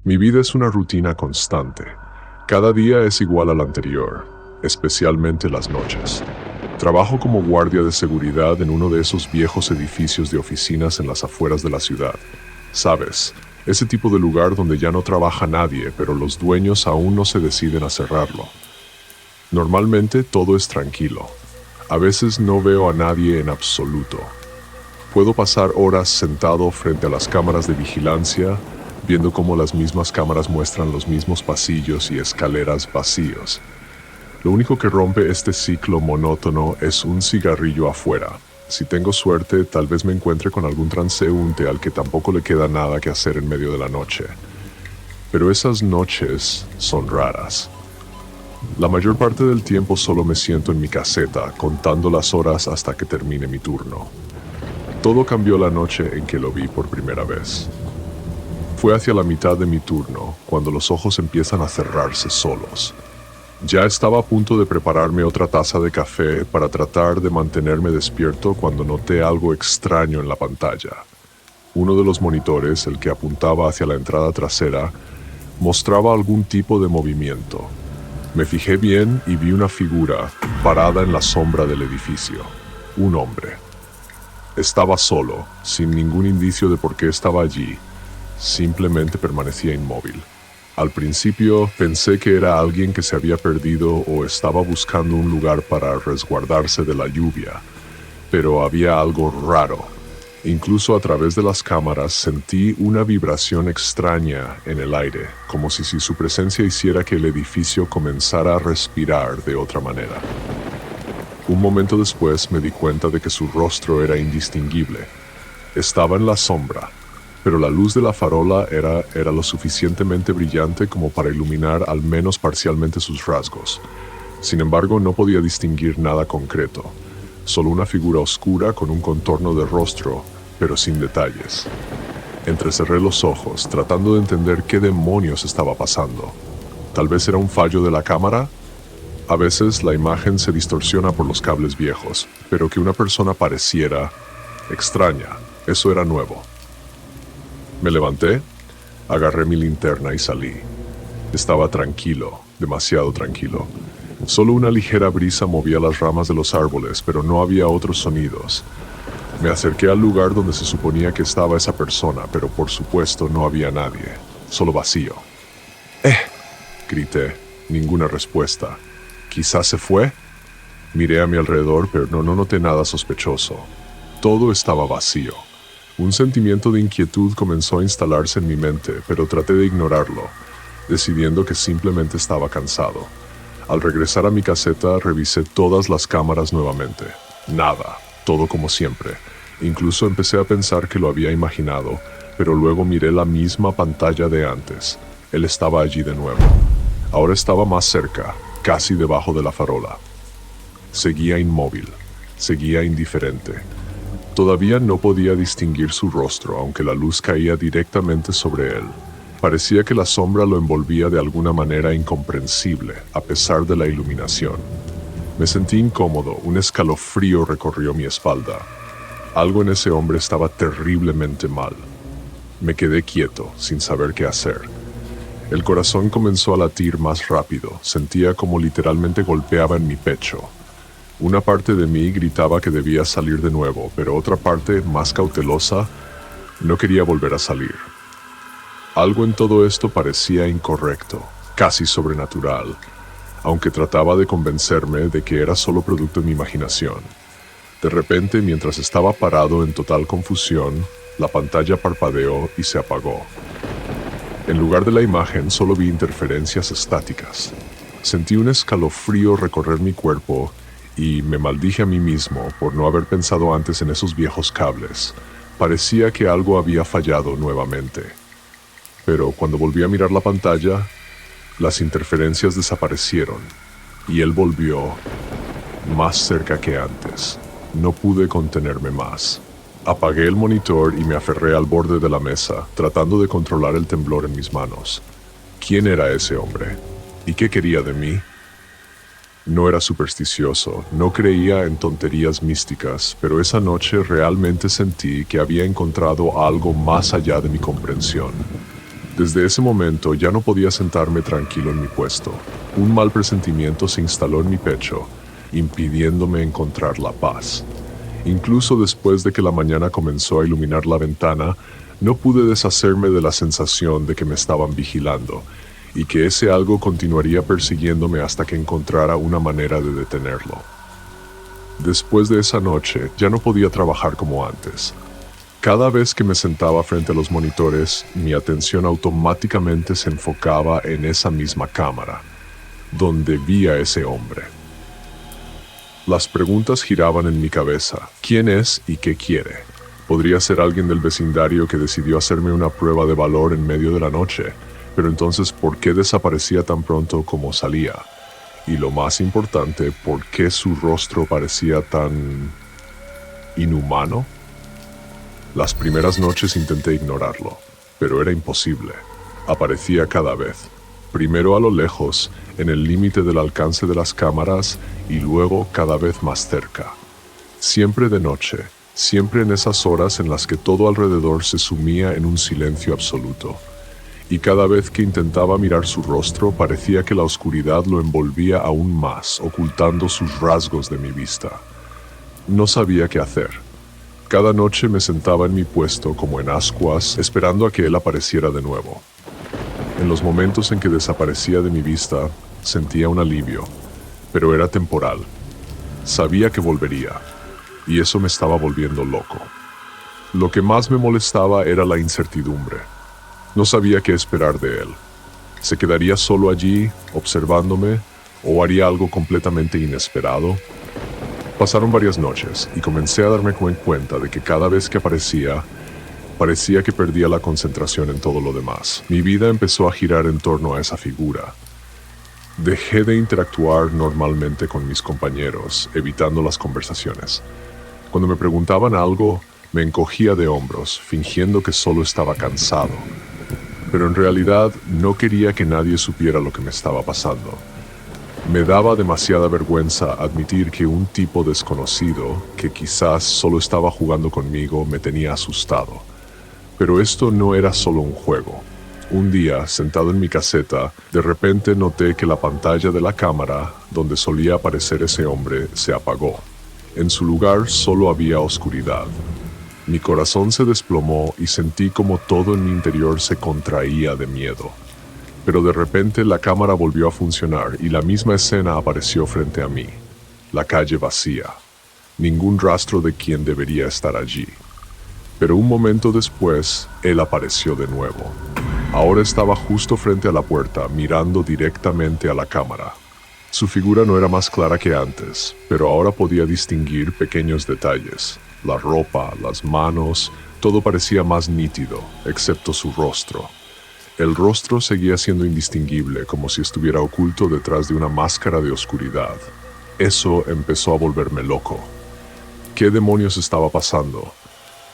Mi vida es una rutina constante. Cada día es igual al anterior, especialmente las noches. Trabajo como guardia de seguridad en uno de esos viejos edificios de oficinas en las afueras de la ciudad. Sabes, ese tipo de lugar donde ya no trabaja nadie, pero los dueños aún no se deciden a cerrarlo. Normalmente todo es tranquilo. A veces no veo a nadie en absoluto. Puedo pasar horas sentado frente a las cámaras de vigilancia, viendo cómo las mismas cámaras muestran los mismos pasillos y escaleras vacíos. Lo único que rompe este ciclo monótono es un cigarrillo afuera. Si tengo suerte, tal vez me encuentre con algún transeúnte al que tampoco le queda nada que hacer en medio de la noche. Pero esas noches son raras. La mayor parte del tiempo solo me siento en mi caseta, contando las horas hasta que termine mi turno. Todo cambió la noche en que lo vi por primera vez. Fue hacia la mitad de mi turno, cuando los ojos empiezan a cerrarse solos. Ya estaba a punto de prepararme otra taza de café para tratar de mantenerme despierto cuando noté algo extraño en la pantalla. Uno de los monitores, el que apuntaba hacia la entrada trasera, mostraba algún tipo de movimiento. Me fijé bien y vi una figura parada en la sombra del edificio. Un hombre. Estaba solo, sin ningún indicio de por qué estaba allí. Simplemente permanecía inmóvil. Al principio pensé que era alguien que se había perdido o estaba buscando un lugar para resguardarse de la lluvia, pero había algo raro. Incluso a través de las cámaras sentí una vibración extraña en el aire, como si su presencia hiciera que el edificio comenzara a respirar de otra manera. Un momento después me di cuenta de que su rostro era indistinguible. Estaba en la sombra, pero la luz de la farola era lo suficientemente brillante como para iluminar al menos parcialmente sus rasgos. Sin embargo, no podía distinguir nada concreto, solo una figura oscura con un contorno de rostro, pero sin detalles. Entrecerré los ojos, tratando de entender qué demonios estaba pasando. Tal vez era un fallo de la cámara. A veces la imagen se distorsiona por los cables viejos, pero que una persona pareciera extraña, eso era nuevo. Me levanté, agarré mi linterna y salí. Estaba tranquilo, demasiado tranquilo. Solo una ligera brisa movía las ramas de los árboles, pero no había otros sonidos. Me acerqué al lugar donde se suponía que estaba esa persona, pero por supuesto no había nadie, solo vacío. Grité, ninguna respuesta. ¿Quizás se fue? Miré a mi alrededor, pero no noté nada sospechoso. Todo estaba vacío. Un sentimiento de inquietud comenzó a instalarse en mi mente, pero traté de ignorarlo, decidiendo que simplemente estaba cansado. Al regresar a mi caseta, revisé todas las cámaras nuevamente. Nada, todo como siempre. Incluso empecé a pensar que lo había imaginado, pero luego miré la misma pantalla de antes. Él estaba allí de nuevo. Ahora estaba más cerca, casi debajo de la farola. Seguía inmóvil, seguía indiferente. Todavía no podía distinguir su rostro, aunque la luz caía directamente sobre él. Parecía que la sombra lo envolvía de alguna manera incomprensible, a pesar de la iluminación. Me sentí incómodo, un escalofrío recorrió mi espalda. Algo en ese hombre estaba terriblemente mal. Me quedé quieto, sin saber qué hacer. El corazón comenzó a latir más rápido, sentía como literalmente golpeaba en mi pecho. Una parte de mí gritaba que debía salir de nuevo, pero otra parte, más cautelosa, no quería volver a salir. Algo en todo esto parecía incorrecto, casi sobrenatural, aunque trataba de convencerme de que era solo producto de mi imaginación. De repente, mientras estaba parado en total confusión, la pantalla parpadeó y se apagó. En lugar de la imagen, solo vi interferencias estáticas. Sentí un escalofrío recorrer mi cuerpo y me maldije a mí mismo por no haber pensado antes en esos viejos cables. Parecía que algo había fallado nuevamente. Pero cuando volví a mirar la pantalla, las interferencias desaparecieron y él volvió más cerca que antes. No pude contenerme más. Apagué el monitor y me aferré al borde de la mesa, tratando de controlar el temblor en mis manos. ¿Quién era ese hombre? ¿Y qué quería de mí? No era supersticioso, no creía en tonterías místicas, pero esa noche realmente sentí que había encontrado algo más allá de mi comprensión. Desde ese momento ya no podía sentarme tranquilo en mi puesto. Un mal presentimiento se instaló en mi pecho, impidiéndome encontrar la paz. Incluso después de que la mañana comenzó a iluminar la ventana, no pude deshacerme de la sensación de que me estaban vigilando y que ese algo continuaría persiguiéndome hasta que encontrara una manera de detenerlo. Después de esa noche, ya no podía trabajar como antes. Cada vez que me sentaba frente a los monitores, mi atención automáticamente se enfocaba en esa misma cámara, donde vi a ese hombre. Las preguntas giraban en mi cabeza. ¿Quién es y qué quiere? Podría ser alguien del vecindario que decidió hacerme una prueba de valor en medio de la noche, pero entonces, ¿por qué desaparecía tan pronto como salía? Y lo más importante, ¿por qué su rostro parecía tan inhumano? Las primeras noches intenté ignorarlo, pero era imposible. Aparecía cada vez. Primero a lo lejos, en el límite del alcance de las cámaras, y luego cada vez más cerca. Siempre de noche, siempre en esas horas en las que todo alrededor se sumía en un silencio absoluto. Y cada vez que intentaba mirar su rostro, parecía que la oscuridad lo envolvía aún más, ocultando sus rasgos de mi vista. No sabía qué hacer. Cada noche me sentaba en mi puesto como en ascuas, esperando a que él apareciera de nuevo. En los momentos en que desaparecía de mi vista, sentía un alivio, pero era temporal. Sabía que volvería, y eso me estaba volviendo loco. Lo que más me molestaba era la incertidumbre. No sabía qué esperar de él. ¿Se quedaría solo allí, observándome, o haría algo completamente inesperado? Pasaron varias noches y comencé a darme cuenta de que cada vez que aparecía, parecía que perdía la concentración en todo lo demás. Mi vida empezó a girar en torno a esa figura. Dejé de interactuar normalmente con mis compañeros, evitando las conversaciones. Cuando me preguntaban algo, me encogía de hombros, fingiendo que solo estaba cansado. Pero en realidad no quería que nadie supiera lo que me estaba pasando. Me daba demasiada vergüenza admitir que un tipo desconocido, que quizás solo estaba jugando conmigo, me tenía asustado. Pero esto no era solo un juego. Un día, sentado en mi caseta, de repente noté que la pantalla de la cámara, donde solía aparecer ese hombre, se apagó. En su lugar solo había oscuridad. Mi corazón se desplomó y sentí como todo en mi interior se contraía de miedo. Pero de repente la cámara volvió a funcionar y la misma escena apareció frente a mí. La calle vacía. Ningún rastro de quien debería estar allí. Pero un momento después, él apareció de nuevo. Ahora estaba justo frente a la puerta, mirando directamente a la cámara. Su figura no era más clara que antes, pero ahora podía distinguir pequeños detalles. La ropa, las manos, todo parecía más nítido, excepto su rostro. El rostro seguía siendo indistinguible, como si estuviera oculto detrás de una máscara de oscuridad. Eso empezó a volverme loco. ¿Qué demonios estaba pasando?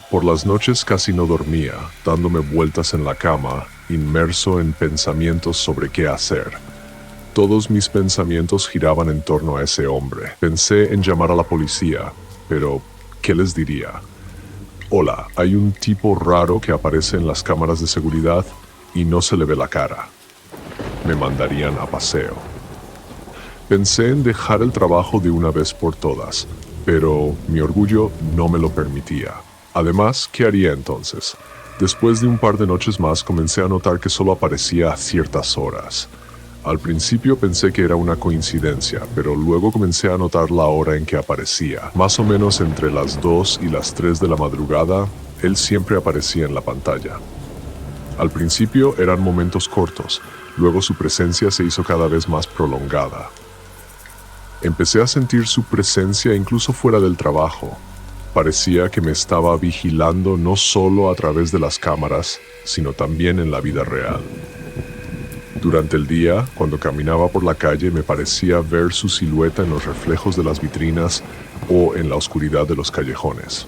Por las noches casi no dormía, dándome vueltas en la cama, inmerso en pensamientos sobre qué hacer. Todos mis pensamientos giraban en torno a ese hombre. Pensé en llamar a la policía, pero ¿qué les diría? Hola, hay un tipo raro que aparece en las cámaras de seguridad y no se le ve la cara. Me mandarían a paseo. Pensé en dejar el trabajo de una vez por todas, pero mi orgullo no me lo permitía. Además, ¿qué haría entonces? Después de un par de noches más comencé a notar que solo aparecía a ciertas horas. Al principio pensé que era una coincidencia, pero luego comencé a notar la hora en que aparecía. Más o menos entre las 2 y las 3 de la madrugada, él siempre aparecía en la pantalla. Al principio eran momentos cortos, luego su presencia se hizo cada vez más prolongada. Empecé a sentir su presencia incluso fuera del trabajo. Parecía que me estaba vigilando no solo a través de las cámaras, sino también en la vida real. Durante el día, cuando caminaba por la calle, me parecía ver su silueta en los reflejos de las vitrinas o en la oscuridad de los callejones.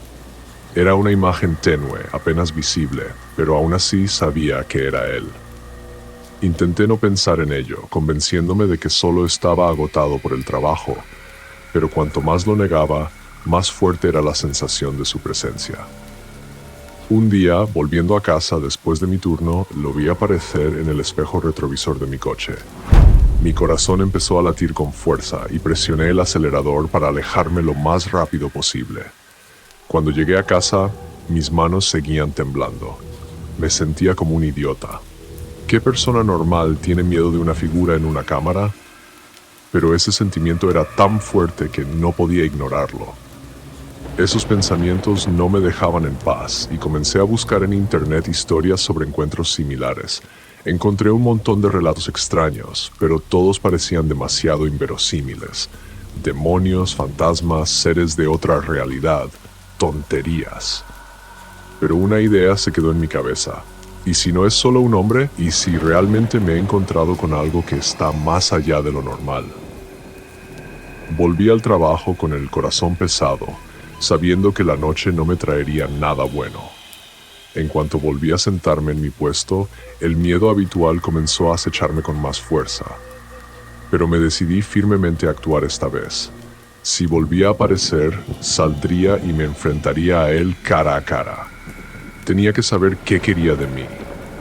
Era una imagen tenue, apenas visible, pero aún así sabía que era él. Intenté no pensar en ello, convenciéndome de que solo estaba agotado por el trabajo, pero cuanto más lo negaba, más fuerte era la sensación de su presencia. Un día, volviendo a casa después de mi turno, lo vi aparecer en el espejo retrovisor de mi coche. Mi corazón empezó a latir con fuerza y presioné el acelerador para alejarme lo más rápido posible. Cuando llegué a casa, mis manos seguían temblando. Me sentía como un idiota. ¿Qué persona normal tiene miedo de una figura en una cámara? Pero ese sentimiento era tan fuerte que no podía ignorarlo. Esos pensamientos no me dejaban en paz y comencé a buscar en internet historias sobre encuentros similares. Encontré un montón de relatos extraños, pero todos parecían demasiado inverosímiles. Demonios, fantasmas, seres de otra realidad, tonterías. Pero una idea se quedó en mi cabeza. ¿Y si no es solo un hombre? ¿Y si realmente me he encontrado con algo que está más allá de lo normal? Volví al trabajo con el corazón pesado, sabiendo que la noche no me traería nada bueno. En cuanto volví a sentarme en mi puesto, el miedo habitual comenzó a acecharme con más fuerza. Pero me decidí firmemente a actuar esta vez. Si volvía a aparecer, saldría y me enfrentaría a él cara a cara. Tenía que saber qué quería de mí.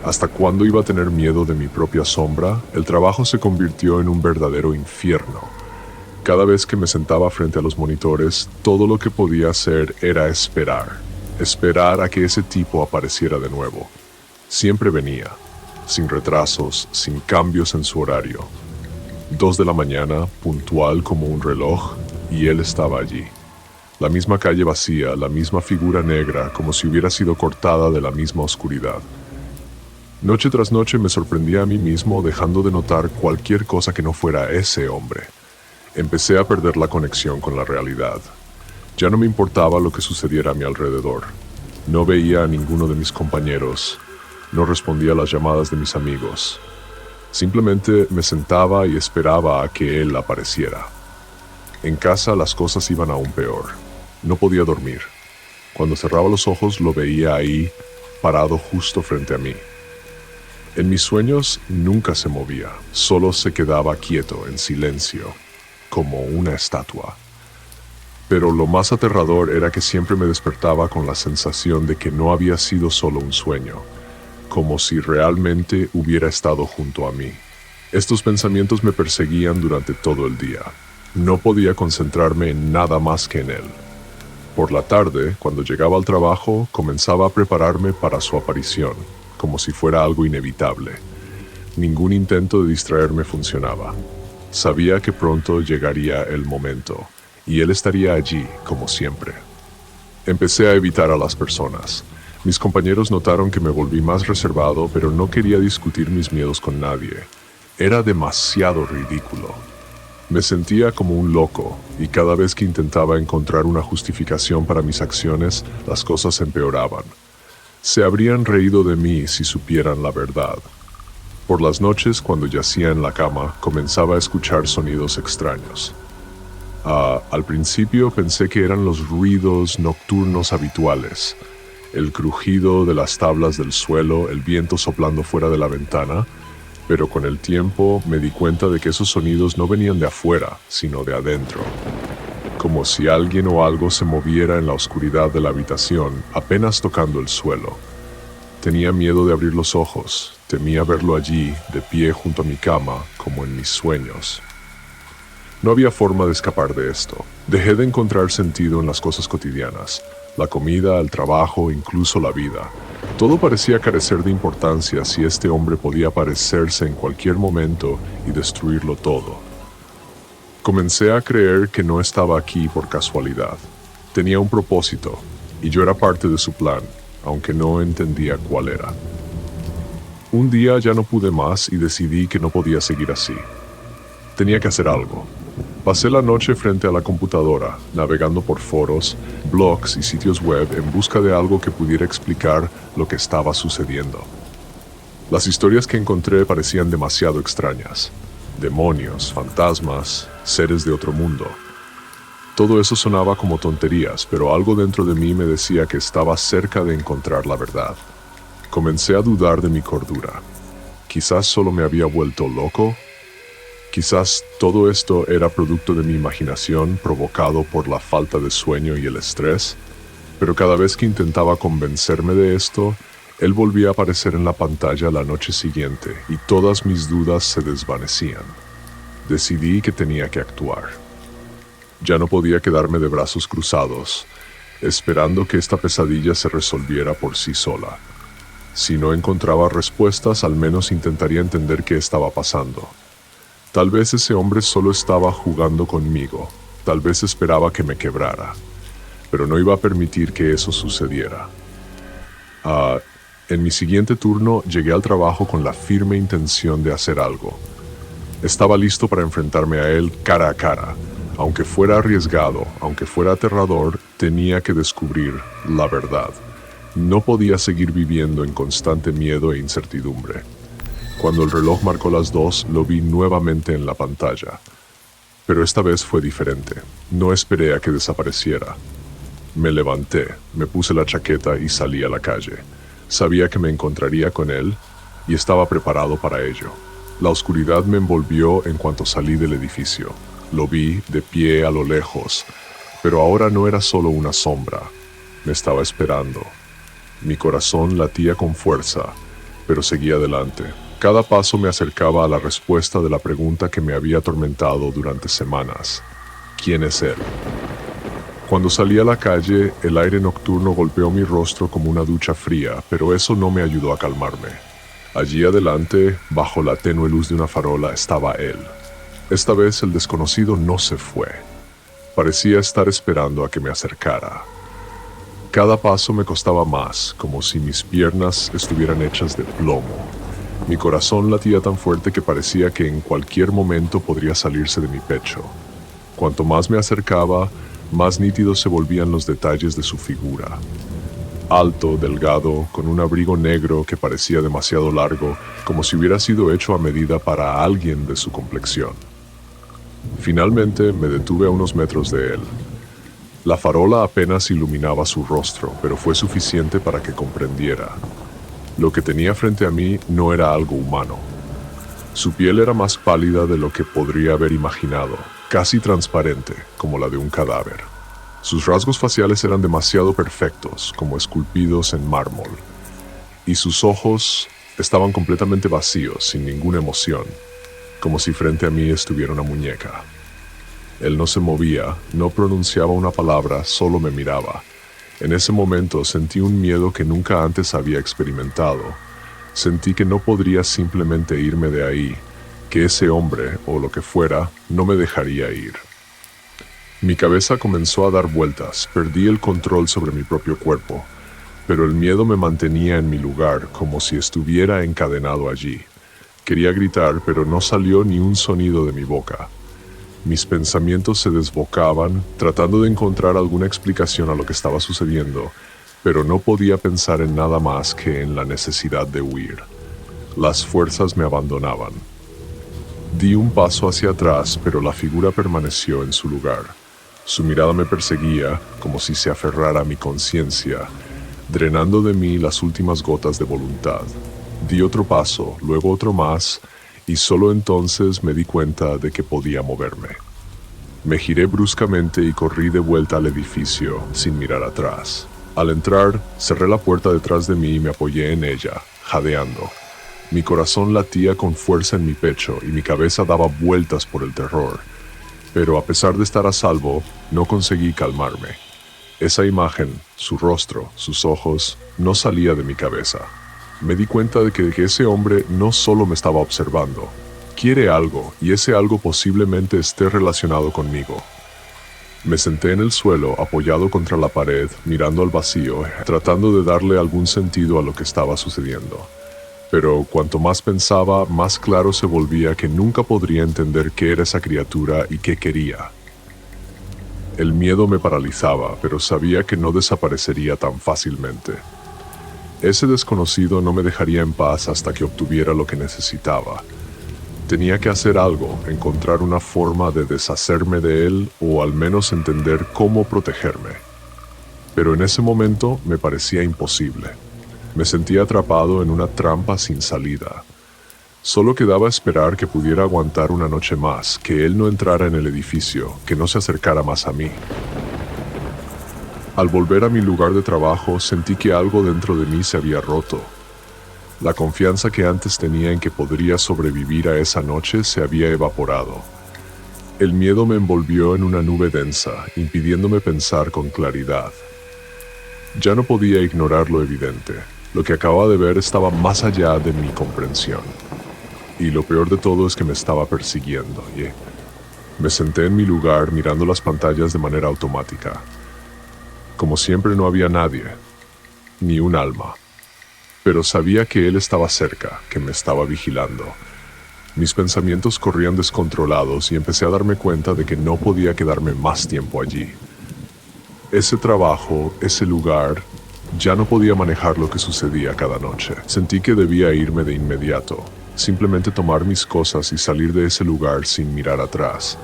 ¿Hasta cuándo iba a tener miedo de mi propia sombra? El trabajo se convirtió en un verdadero infierno. Cada vez que me sentaba frente a los monitores, todo lo que podía hacer era esperar. Esperar a que ese tipo apareciera de nuevo. Siempre venía, sin retrasos, sin cambios en su horario. 2 de la mañana, puntual como un reloj, y él estaba allí. La misma calle vacía, la misma figura negra, como si hubiera sido cortada de la misma oscuridad. Noche tras noche me sorprendía a mí mismo dejando de notar cualquier cosa que no fuera ese hombre. Empecé a perder la conexión con la realidad. Ya no me importaba lo que sucediera a mi alrededor. No veía a ninguno de mis compañeros. No respondía a las llamadas de mis amigos. Simplemente me sentaba y esperaba a que él apareciera. En casa las cosas iban aún peor. No podía dormir. Cuando cerraba los ojos lo veía ahí, parado justo frente a mí. En mis sueños nunca se movía, solo se quedaba quieto, en silencio, como una estatua. Pero lo más aterrador era que siempre me despertaba con la sensación de que no había sido solo un sueño, como si realmente hubiera estado junto a mí. Estos pensamientos me perseguían durante todo el día. No podía concentrarme en nada más que en él. Por la tarde, cuando llegaba al trabajo, comenzaba a prepararme para su aparición, como si fuera algo inevitable. Ningún intento de distraerme funcionaba. Sabía que pronto llegaría el momento, y él estaría allí, como siempre. Empecé a evitar a las personas. Mis compañeros notaron que me volví más reservado, pero no quería discutir mis miedos con nadie. Era demasiado ridículo. Me sentía como un loco, y cada vez que intentaba encontrar una justificación para mis acciones, las cosas empeoraban. Se habrían reído de mí si supieran la verdad. Por las noches, cuando yacía en la cama, comenzaba a escuchar sonidos extraños. Al principio pensé que eran los ruidos nocturnos habituales, el crujido de las tablas del suelo, el viento soplando fuera de la ventana, pero con el tiempo me di cuenta de que esos sonidos no venían de afuera, sino de adentro. Como si alguien o algo se moviera en la oscuridad de la habitación, apenas tocando el suelo. Tenía miedo de abrir los ojos, temía verlo allí, de pie junto a mi cama, como en mis sueños. No había forma de escapar de esto. Dejé de encontrar sentido en las cosas cotidianas, la comida, el trabajo, incluso la vida. Todo parecía carecer de importancia si este hombre podía aparecerse en cualquier momento y destruirlo todo. Comencé a creer que no estaba aquí por casualidad. Tenía un propósito, y yo era parte de su plan, aunque no entendía cuál era. Un día ya no pude más y decidí que no podía seguir así. Tenía que hacer algo. Pasé la noche frente a la computadora, navegando por foros, blogs y sitios web en busca de algo que pudiera explicar lo que estaba sucediendo. Las historias que encontré parecían demasiado extrañas. Demonios, fantasmas, seres de otro mundo. Todo eso sonaba como tonterías, pero algo dentro de mí me decía que estaba cerca de encontrar la verdad. Comencé a dudar de mi cordura. Quizás solo me había vuelto loco. Quizás todo esto era producto de mi imaginación provocado por la falta de sueño y el estrés. Pero cada vez que intentaba convencerme de esto, él volvía a aparecer en la pantalla la noche siguiente y todas mis dudas se desvanecían. Decidí que tenía que actuar. Ya no podía quedarme de brazos cruzados, esperando que esta pesadilla se resolviera por sí sola. Si no encontraba respuestas, al menos intentaría entender qué estaba pasando. Tal vez ese hombre solo estaba jugando conmigo, tal vez esperaba que me quebrara, pero no iba a permitir que eso sucediera. En mi siguiente turno llegué al trabajo con la firme intención de hacer algo. Estaba listo para enfrentarme a él cara a cara. Aunque fuera arriesgado, aunque fuera aterrador, tenía que descubrir la verdad. No podía seguir viviendo en constante miedo e incertidumbre. Cuando el reloj marcó las 2, lo vi nuevamente en la pantalla. Pero esta vez fue diferente. No esperé a que desapareciera. Me levanté, me puse la chaqueta y salí a la calle. Sabía que me encontraría con él y estaba preparado para ello. La oscuridad me envolvió en cuanto salí del edificio. Lo vi de pie a lo lejos, pero ahora no era solo una sombra. Me estaba esperando. Mi corazón latía con fuerza, pero seguía adelante. Cada paso me acercaba a la respuesta de la pregunta que me había atormentado durante semanas. ¿Quién es él? Cuando salí a la calle, el aire nocturno golpeó mi rostro como una ducha fría, pero eso no me ayudó a calmarme. Allí adelante, bajo la tenue luz de una farola, estaba él. Esta vez el desconocido no se fue. Parecía estar esperando a que me acercara. Cada paso me costaba más, como si mis piernas estuvieran hechas de plomo. Mi corazón latía tan fuerte que parecía que en cualquier momento podría salirse de mi pecho. Cuanto más me acercaba, más nítidos se volvían los detalles de su figura. Alto, delgado, con un abrigo negro que parecía demasiado largo, como si hubiera sido hecho a medida para alguien de su complexión. Finalmente me detuve a unos metros de él. La farola apenas iluminaba su rostro, pero fue suficiente para que comprendiera. Lo que tenía frente a mí no era algo humano. Su piel era más pálida de lo que podría haber imaginado, casi transparente, como la de un cadáver. Sus rasgos faciales eran demasiado perfectos, como esculpidos en mármol. Y sus ojos estaban completamente vacíos, sin ninguna emoción, como si frente a mí estuviera una muñeca. Él no se movía, no pronunciaba una palabra, solo me miraba. En ese momento sentí un miedo que nunca antes había experimentado. Sentí que no podría simplemente irme de ahí, que ese hombre, o lo que fuera, no me dejaría ir. Mi cabeza comenzó a dar vueltas, perdí el control sobre mi propio cuerpo, pero el miedo me mantenía en mi lugar, como si estuviera encadenado allí. Quería gritar, pero no salió ni un sonido de mi boca. Mis pensamientos se desbocaban, tratando de encontrar alguna explicación a lo que estaba sucediendo, pero no podía pensar en nada más que en la necesidad de huir. Las fuerzas me abandonaban. Di un paso hacia atrás, pero la figura permaneció en su lugar. Su mirada me perseguía, como si se aferrara a mi conciencia, drenando de mí las últimas gotas de voluntad. Di otro paso, luego otro más, y solo entonces me di cuenta de que podía moverme. Me giré bruscamente y corrí de vuelta al edificio, sin mirar atrás. Al entrar, cerré la puerta detrás de mí y me apoyé en ella, jadeando. Mi corazón latía con fuerza en mi pecho y mi cabeza daba vueltas por el terror. Pero a pesar de estar a salvo, no conseguí calmarme. Esa imagen, su rostro, sus ojos, no salía de mi cabeza. Me di cuenta de que ese hombre no solo me estaba observando. Quiere algo, y ese algo posiblemente esté relacionado conmigo. Me senté en el suelo, apoyado contra la pared, mirando al vacío, tratando de darle algún sentido a lo que estaba sucediendo. Pero cuanto más pensaba, más claro se volvía que nunca podría entender qué era esa criatura y qué quería. El miedo me paralizaba, pero sabía que no desaparecería tan fácilmente. Ese desconocido no me dejaría en paz hasta que obtuviera lo que necesitaba. Tenía que hacer algo, encontrar una forma de deshacerme de él o al menos entender cómo protegerme. Pero en ese momento me parecía imposible. Me sentía atrapado en una trampa sin salida. Solo quedaba esperar que pudiera aguantar una noche más, que él no entrara en el edificio, que no se acercara más a mí. Al volver a mi lugar de trabajo, sentí que algo dentro de mí se había roto. La confianza que antes tenía en que podría sobrevivir a esa noche se había evaporado. El miedo me envolvió en una nube densa, impidiéndome pensar con claridad. Ya no podía ignorar lo evidente. Lo que acababa de ver estaba más allá de mi comprensión. Y lo peor de todo es que me estaba persiguiendo. Me senté en mi lugar mirando las pantallas de manera automática. Como siempre no había nadie, ni un alma. Pero sabía que él estaba cerca, que me estaba vigilando. Mis pensamientos corrían descontrolados y empecé a darme cuenta de que no podía quedarme más tiempo allí. Ese trabajo, ese lugar, ya no podía manejar lo que sucedía cada noche. Sentí que debía irme de inmediato, simplemente tomar mis cosas y salir de ese lugar sin mirar atrás.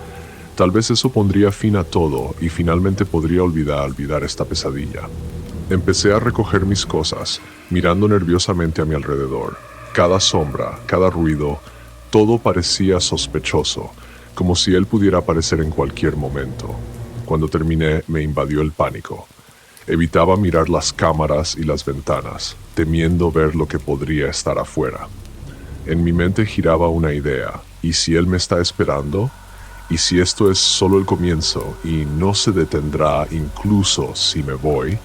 Tal vez eso pondría fin a todo y finalmente podría olvidar esta pesadilla. Empecé a recoger mis cosas, mirando nerviosamente a mi alrededor. Cada sombra, cada ruido, todo parecía sospechoso, como si él pudiera aparecer en cualquier momento. Cuando terminé, me invadió el pánico. Evitaba mirar las cámaras y las ventanas, temiendo ver lo que podría estar afuera. En mi mente giraba una idea. ¿Y si él me está esperando? ¿Y si esto es solo el comienzo y no se detendrá incluso si me voy?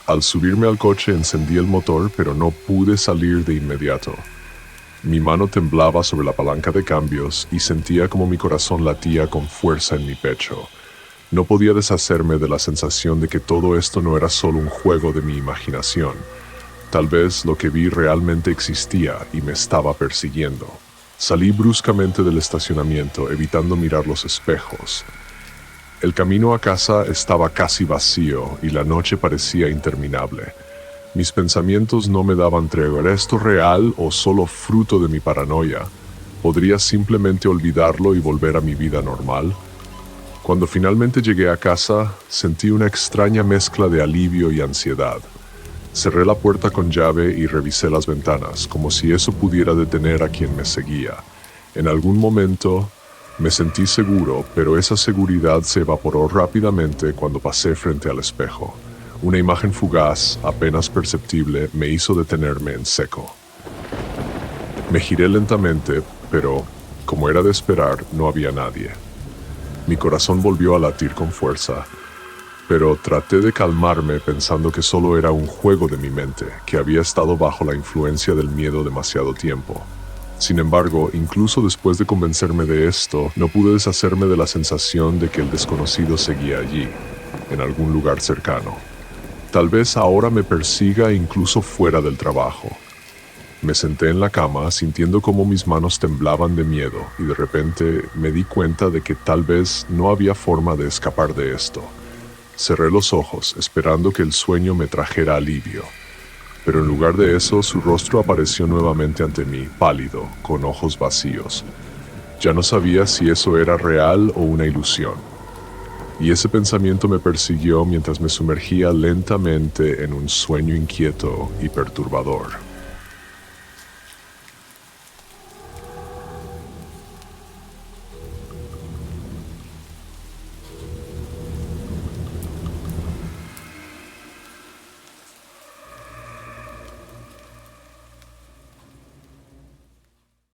Al subirme al coche encendí el motor, pero no pude salir de inmediato. Mi mano temblaba sobre la palanca de cambios y sentía como mi corazón latía con fuerza en mi pecho. No podía deshacerme de la sensación de que todo esto no era solo un juego de mi imaginación. Tal vez lo que vi realmente existía y me estaba persiguiendo. Salí bruscamente del estacionamiento, evitando mirar los espejos. El camino a casa estaba casi vacío y la noche parecía interminable. Mis pensamientos no me daban tregua. ¿Era esto real o solo fruto de mi paranoia? ¿Podría simplemente olvidarlo y volver a mi vida normal? Cuando finalmente llegué a casa, sentí una extraña mezcla de alivio y ansiedad. Cerré la puerta con llave y revisé las ventanas, como si eso pudiera detener a quien me seguía. En algún momento me sentí seguro, pero esa seguridad se evaporó rápidamente cuando pasé frente al espejo. Una imagen fugaz, apenas perceptible, me hizo detenerme en seco. Me giré lentamente, pero, como era de esperar, no había nadie. Mi corazón volvió a latir con fuerza, pero traté de calmarme pensando que solo era un juego de mi mente, que había estado bajo la influencia del miedo demasiado tiempo. Sin embargo, incluso después de convencerme de esto, no pude deshacerme de la sensación de que el desconocido seguía allí, en algún lugar cercano. Tal vez ahora me persiga incluso fuera del trabajo. Me senté en la cama sintiendo cómo mis manos temblaban de miedo y de repente me di cuenta de que tal vez no había forma de escapar de esto. Cerré los ojos esperando que el sueño me trajera alivio. Pero en lugar de eso, su rostro apareció nuevamente ante mí, pálido, con ojos vacíos. Ya no sabía si eso era real o una ilusión. Y ese pensamiento me persiguió mientras me sumergía lentamente en un sueño inquieto y perturbador.